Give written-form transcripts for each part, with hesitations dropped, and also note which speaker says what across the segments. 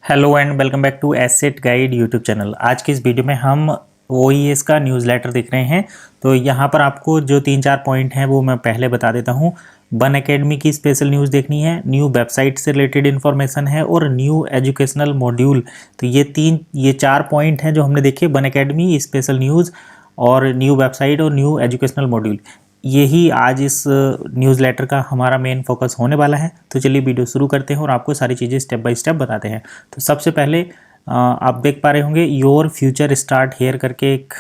Speaker 1: Hello and welcome back to asset guide YouTube channel. आज की इस वीडियो में हम OES का न्यूज़लेटर देख रहे हैं। तो यहाँ पर आपको जो 3-4 पॉइंट हैं वो मैं पहले बता देता हूँ। बन एकेडमी की स्पेशल न्यूज़ देखनी है, न्यू वेबसाइट से रिलेटेड इन्फॉर्मेशन है और न्यू एजुकेशनल मॉड्यूल। तो ये 4 पॉइंट हैं जो हमने देखे, बन एकेडमी, स्पेशल न्यूज़ और न्यू वेबसाइट और न्यू एजुकेशनल मॉड्यूल। यही आज इस न्यूज़लेटर का हमारा मेन फोकस होने वाला है। तो चलिए वीडियो शुरू करते हैं और आपको सारी चीज़ें स्टेप बाय स्टेप बताते हैं। तो सबसे पहले आप देख पा रहे होंगे योर फ्यूचर स्टार्ट हेयर करके एक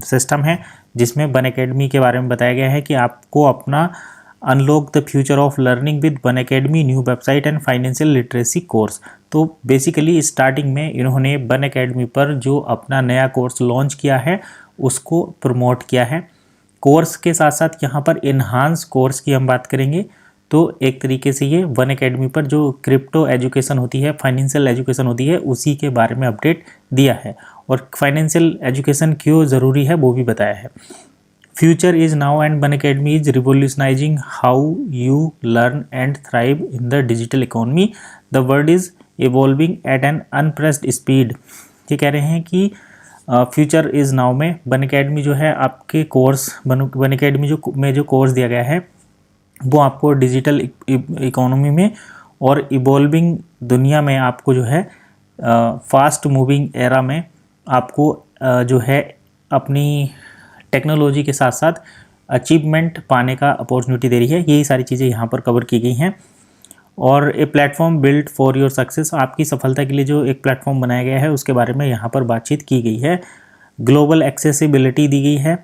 Speaker 1: सिस्टम है जिसमें बन एकेडमी के बारे में बताया गया है कि आपको अपना unlock the future of learning with Bun Academy new website and financial literacy course. तो बेसिकली स्टार्टिंग में इन्होंने बन एकेडमी पर जो अपना नया कोर्स लॉन्च किया है उसको प्रमोट किया है। कोर्स के साथ साथ यहाँ पर इन्हांस कोर्स की हम बात करेंगे तो एक तरीके से ये बन एकेडमी पर जो क्रिप्टो एजुकेशन होती है, फाइनेंशियल एजुकेशन होती है, उसी के बारे में अपडेट दिया है और फाइनेंशियल एजुकेशन क्यों ज़रूरी है वो भी बताया है। Future is now and Bun Academy is revolutionising how you learn and thrive in the digital economy. The world is evolving at an unprecedented speed. ये कह रहे हैं कि फ्यूचर इज़ नाउ में बन एकेडमी जो है आपके कोर्स बन एकेडमी जो कोर्स दिया गया है वो आपको डिजिटल इकोनॉमी में और इवॉल्विंग दुनिया में आपको जो है फास्ट मूविंग एरा में आपको जो है अपनी टेक्नोलॉजी के साथ साथ अचीवमेंट पाने का अपॉर्चुनिटी दे रही है। यही सारी चीज़ें यहाँ पर कवर की गई हैं। और a platform build for your success, आपकी सफलता के लिए जो एक प्लेटफॉर्म बनाया गया है उसके बारे में यहाँ पर बातचीत की गई है। ग्लोबल एक्सेसिबिलिटी दी गई है,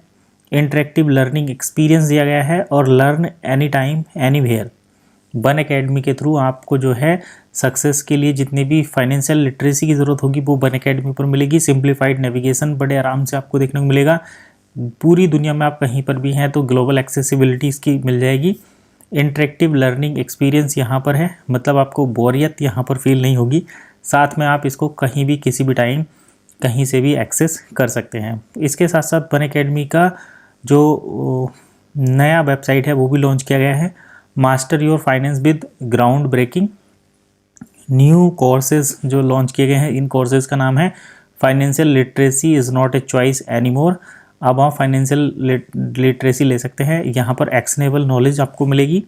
Speaker 1: इंटरेक्टिव लर्निंग एक्सपीरियंस दिया गया है और लर्न एनी टाइम एनीवेयर। बन एकेडमी के थ्रू आपको जो है सक्सेस के लिए जितनी भी फाइनेंशियल लिटरेसी की ज़रूरत होगी वो बन एकेडमी पर मिलेगी। सिंप्लीफाइड नेविगेशन बड़े आराम से आपको देखने को मिलेगा। पूरी दुनिया में आप कहीं पर भी हैं तो ग्लोबल एक्सेसिबिलिटी इसकी मिल जाएगी। इंटरेक्टिव लर्निंग एक्सपीरियंस यहाँ पर है, मतलब आपको बोरियत यहाँ पर फील नहीं होगी। साथ में आप इसको कहीं भी किसी भी टाइम कहीं से भी एक्सेस कर सकते हैं। इसके साथ साथ बन एकेडमी का जो नया वेबसाइट है वो भी लॉन्च किया गया है। Master your finance with ground breaking new courses जो लॉन्च किए गए हैं, इन कोर्सेज का नाम है financial literacy is not a choice anymore. अब आप फाइनेंशियल लिटरेसी ले सकते हैं। यहाँ पर एक्शनेबल नॉलेज आपको मिलेगी,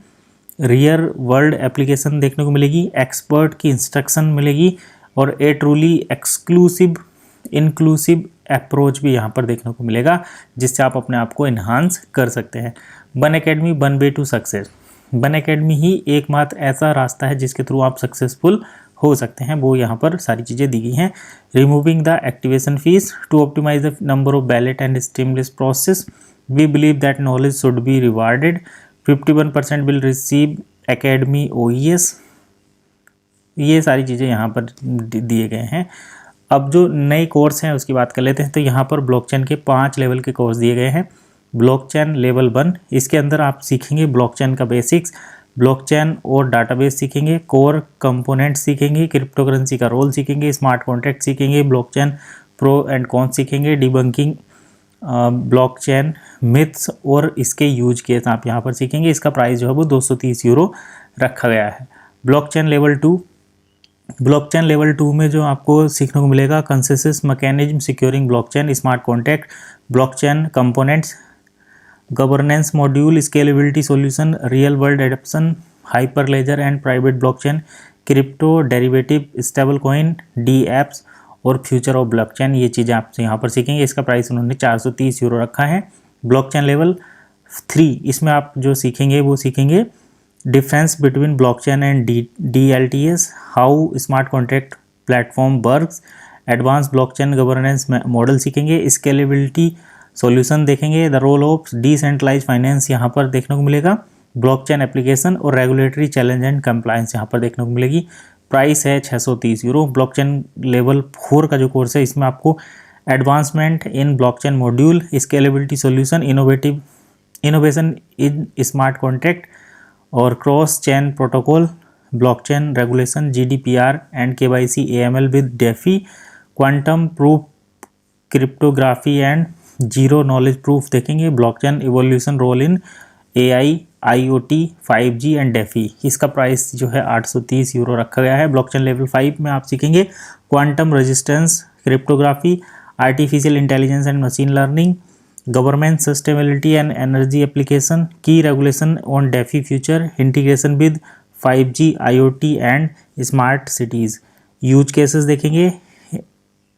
Speaker 1: रियल वर्ल्ड एप्लीकेशन देखने को मिलेगी, एक्सपर्ट की इंस्ट्रक्शन मिलेगी और ए ट्रूली एक्सक्लूसिव इंक्लूसिव अप्रोच भी यहाँ पर देखने को मिलेगा जिससे आप अपने आप को इन्हांस कर सकते हैं। बन academy one way to success, बन एकेडमी ही एकमात्र ऐसा रास्ता है जिसके थ्रू आप सक्सेसफुल हो सकते हैं, वो यहाँ पर सारी चीज़ें दी गई हैं। Removing the activation fees to optimise the number of ballot and stimulus process, we believe that knowledge should be rewarded. 51% will receive academy OES। ये सारी चीज़ें यहाँ पर दिए गए हैं। अब जो नए कोर्स हैं उसकी बात कर लेते हैं। तो यहाँ पर ब्लॉकचेन के 5 लेवल के कोर्स दिए गए हैं। ब्लॉकचेन लेवल 1, इसके अंदर आप सीखेंगे ब्लॉकचेन का बेसिक्स, ब्लॉकचेन और डाटाबेस सीखेंगे, कोर कंपोनेंट सीखेंगे, क्रिप्टो करेंसी का रोल सीखेंगे, स्मार्ट कॉन्ट्रैक्ट सीखेंगे, ब्लॉकचेन प्रो एंड कॉन सीखेंगे, डिबंकिंग ब्लॉकचेन मिथ्स और इसके यूज केस आप यहाँ पर सीखेंगे। इसका प्राइस जो है वो 230 यूरो रखा गया है। ब्लॉकचेन लेवल 2, ब्लॉकचेन लेवल 2 में जो आपको सीखने को मिलेगा consensus mechanism securing blockchain, smart contract, blockchain components, governance module, scalability solution, real world adoption, hyper ledger and private blockchain, crypto derivative, stable coin, D apps और फ्यूचर ऑफ ब्लॉकचेन। ये चीज़ें आप यहाँ पर सीखेंगे। इसका प्राइस उन्होंने 430 यूरो रखा है। ब्लॉकचेन लेवल 3, इसमें आप जो सीखेंगे वो सीखेंगे difference between blockchain and DLTS, how smart contract platform works, advance blockchain governance model सीखेंगे, स्केलेबिलिटी सॉल्यूशन देखेंगे, the role of decentralize finance यहाँ पर देखने को मिलेगा, ब्लॉकचेन एप्लीकेशन और रेगुलेटरी चैलेंज एंड कंप्लायंस यहाँ पर देखने को मिलेगी। प्राइस है 630 यूरो। ब्लॉकचेन लेवल 4 का जो कोर्स है इसमें आपको advancement in blockchain module, scalability solution, innovation in smart contract और cross chain protocol, blockchain regulation, GDPR and KYC AML with DeFi, quantum proof cryptography and zero knowledge proof देखेंगे, blockchain evolution role in AI IoT, 5G and DeFi. इसका price जो है 830 euro रखा गया है। Blockchain level 5 में आप सीखेंगे quantum resistance, cryptography, artificial intelligence and machine learning, government sustainability and energy application, key regulation on DeFi future, integration with 5G, IoT and smart cities. Use cases देखेंगे,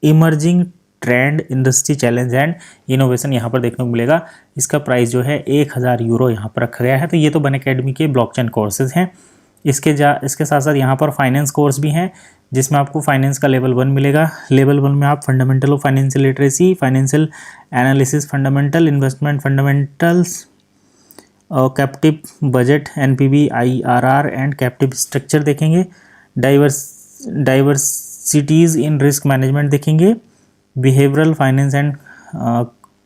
Speaker 1: emerging trend, industry challenge and innovation यहाँ पर देखने को मिलेगा। इसका price जो है 1000 euro यहाँ पर रखा गया है। तो ये तो बन अकेडमी के ब्लॉकचेन कोर्सेज हैं। इसके साथ साथ यहाँ पर फाइनेंस कोर्स भी हैं, जिसमें आपको फाइनेंस का लेवल 1 मिलेगा। लेवल 1 में आप fundamental of financial literacy, financial analysis fundamental, investment fundamentals, captive budget, NPV, IRR and captive structure देखेंगे। डाइवर्सिटीज़ इन रिस्क मैनेजमेंट देखेंगे। बिहेवियरल फाइनेंस एंड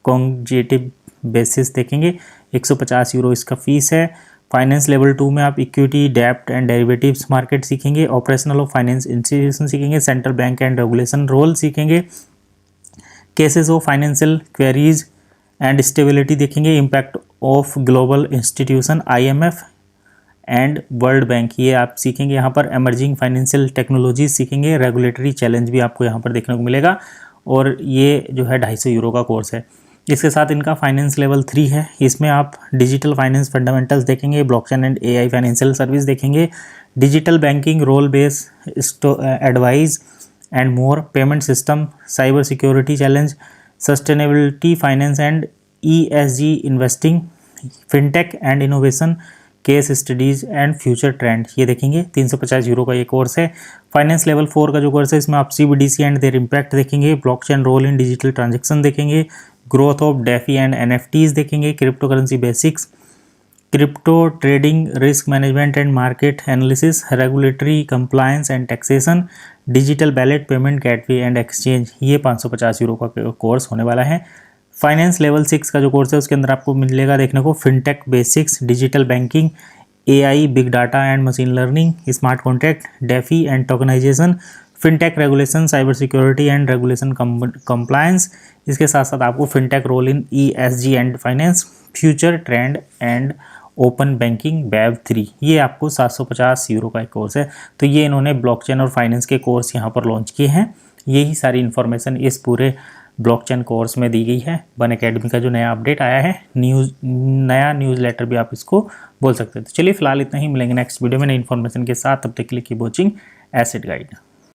Speaker 1: कॉन्जेटिव बेसिस देखेंगे। 150 यूरो इसका फीस है। फाइनेंस लेवल 2 में आप इक्विटी, डेब्ट एंड डेरिवेटिव्स मार्केट सीखेंगे। Operational of finance institution सीखेंगे। Central bank and regulation role सीखेंगे। Cases of financial queries and stability देखेंगे। Impact of global institution, IMF and world bank, ये आप सीखेंगे यहाँ पर। एमर्जिंग फाइनेंशियल टेक्नोलॉजी सीखेंगे। रेगुलेटरी चैलेंज भी आपको यहाँ पर देखने को मिलेगा। और ये जो है 250 यूरो का कोर्स है। इसके साथ इनका फाइनेंस लेवल 3 है। इसमें आप डिजिटल फाइनेंस फंडामेंटल्स देखेंगे, blockchain and AI financial service देखेंगे, digital banking, role base advice and more, payment system, cyber security challenge, sustainability finance and ESG investing, fintech and innovation, case studies and future trend, ये देखेंगे। 350 euro का ये course है। Finance level 4 का जो course है, इसमें आप CBDC एंड देयर इम्पैक्ट देखेंगे, blockchain role in digital transaction देखेंगे, growth of DeFi and NFTs देखेंगे, crypto currency basics, crypto trading, risk management and market analysis, regulatory compliance and taxation, digital wallet payment gateway and exchange, ये 550 euro का course होने वाला है। Finance level 6 का जो course है, उसके अंदर आपको मिलेगा देखने को fintech basics, digital banking, AI, big data and machine learning, smart contract, DeFi and tokenization, fintech regulation, cyber security and regulation compliance. इसके साथ साथ आपको fintech role in ESG and finance, future trend and open banking, web 3, ये आपको 750 euro का एक course है। तो ये इन्होंने ब्लॉकचेन और फाइनेंस के कोर्स यहाँ पर लॉन्च किए हैं। यही सारी इन्फॉर्मेशन इस पूरे ब्लॉकचेन कोर्स में दी गई है। बन अकेडमी का जो नया अपडेट आया है, नया न्यूज़ लेटर भी आप इसको बोल सकते हैं। तो चलिए फिलहाल इतना ही, मिलेंगे नेक्स्ट वीडियो में नई इन्फॉर्मेशन के साथ। तब तक के लिए कीप वॉचिंग एसेट गाइड।